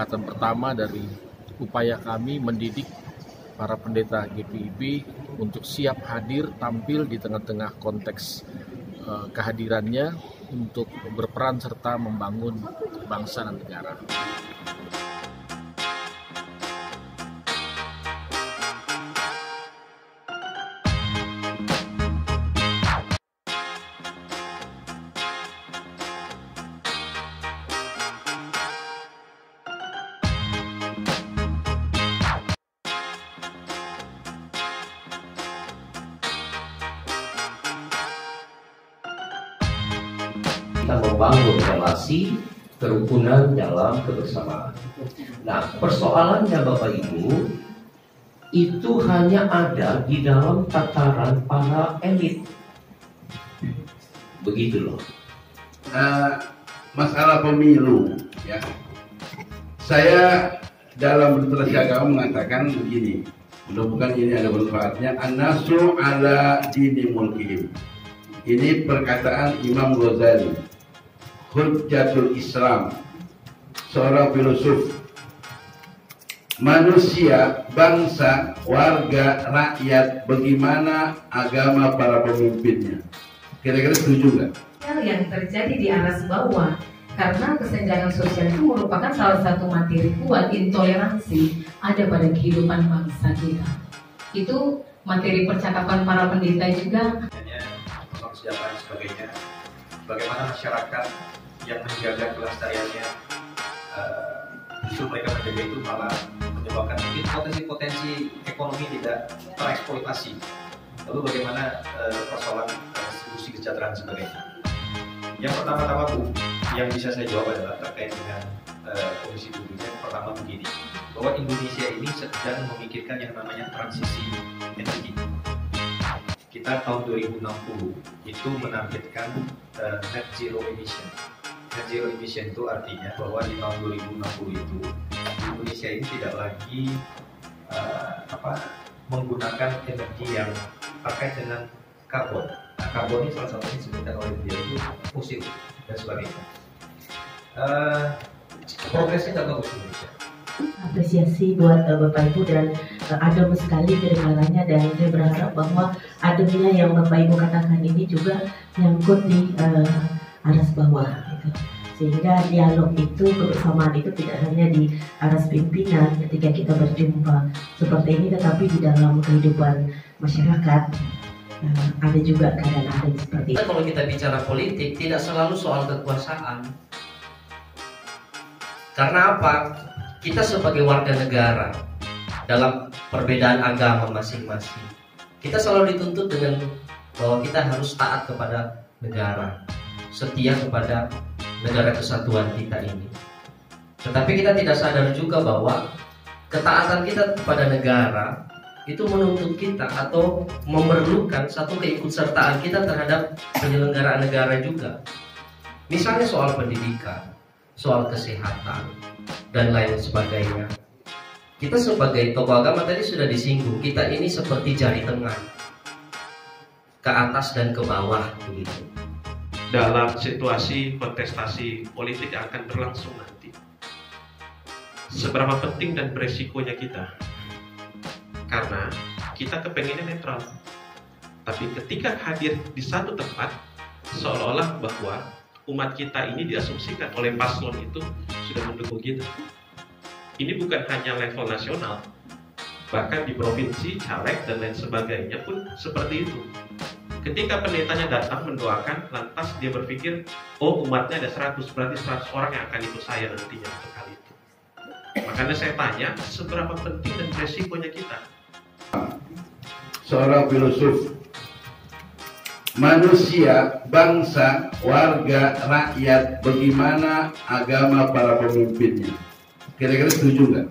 tingkatan pertama dari upaya kami mendidik para pendeta GPIB untuk siap hadir tampil di tengah-tengah konteks kehadirannya untuk berperan serta membangun bangsa dan negara. Kita membangun relasi kerukunan dalam kebersamaan. Nah, persoalannya Bapak Ibu, itu hanya ada di dalam tataran para elit. Begitu loh. Masalah pemilu, ya. Saya dalam bertransaksi agama mengatakan begini, mudah-mudahan ini ada manfaatnya. An-nasu ala dini mulkihim. Ini perkataan Imam Ghazali, Hujjatul Islam, seorang filosof. Manusia, bangsa, warga, rakyat, bagaimana agama para pemimpinnya. Kira-kira setuju nggak? Yang terjadi di aras bawah, karena kesenjangan sosial itu merupakan salah satu materi kuat intoleransi ada pada kehidupan bangsa kita. Itu materi percakapan para pendeta juga. Kesejahteraan sebagainya, bagaimana masyarakat yang menjaga kelestariannya, justru mereka menjaga itu malah menyebabkan mungkin potensi-potensi ekonomi tidak tereksploitasi. Lalu bagaimana persoalan distribusi kesejahteraan sebagainya. Yang pertama-tama Bu, yang bisa saya jawab adalah terkait dengan Komisi 7. Yang pertama begini, bahwa Indonesia ini sedang memikirkan yang namanya transisi energi. Kita tahun 2060 itu menargetkan net zero emission. Net zero emission itu artinya bahwa di tahun 2060 itu Indonesia ini tidak lagi menggunakan energi yang terkait dengan karbon. Nah, karbon ini salah satunya disebutkan oleh beliau itu fosil dan sebagainya. Progresnya tidak bagus Indonesia. Apresiasi buat Bapak Ibu dan adem sekali kedengarannya, dan saya berharap bahwa ademnya yang Bapak Ibu katakan ini juga nyangkut di aras bawah gitu. Sehingga dialog itu, kebersamaan itu tidak hanya di aras pimpinan ketika kita berjumpa seperti ini, tetapi di dalam kehidupan masyarakat ada juga keadaan seperti itu. Kalau kita bicara politik tidak selalu soal kekuasaan. Karena apa? Kita sebagai warga negara dalam perbedaan agama masing-masing, kita selalu dituntut dengan bahwa kita harus taat kepada negara, setia kepada negara kesatuan kita ini. Tetapi kita tidak sadar juga bahwa ketaatan kita kepada negara itu menuntut kita atau memerlukan satu keikutsertaan kita terhadap penyelenggaraan negara juga. Misalnya soal pendidikan, soal kesehatan, dan lain sebagainya. Kita sebagai tokoh agama tadi sudah disinggung, kita ini seperti jari tengah, ke atas dan ke bawah begitu. Dalam situasi kontestasi politik yang akan berlangsung nanti, seberapa penting dan beresikonya kita? Karena kita kepengennya netral, tapi ketika hadir di satu tempat, seolah-olah bahwa umat kita ini diasumsikan oleh paslon itu sudah mendukung kita. Ini bukan hanya level nasional, bahkan di provinsi, caleg, dan lain sebagainya pun seperti itu. Ketika pendetanya datang mendoakan, lantas dia berpikir, oh umatnya ada 100, berarti 100 orang yang akan ikut saya nantinya untuk hal itu. Makanya saya tanya, seberapa penting dan resikonya kita? Seorang filosof, manusia, bangsa, warga, rakyat, bagaimana agama para pemimpinnya. Kira-kira setuju nggak?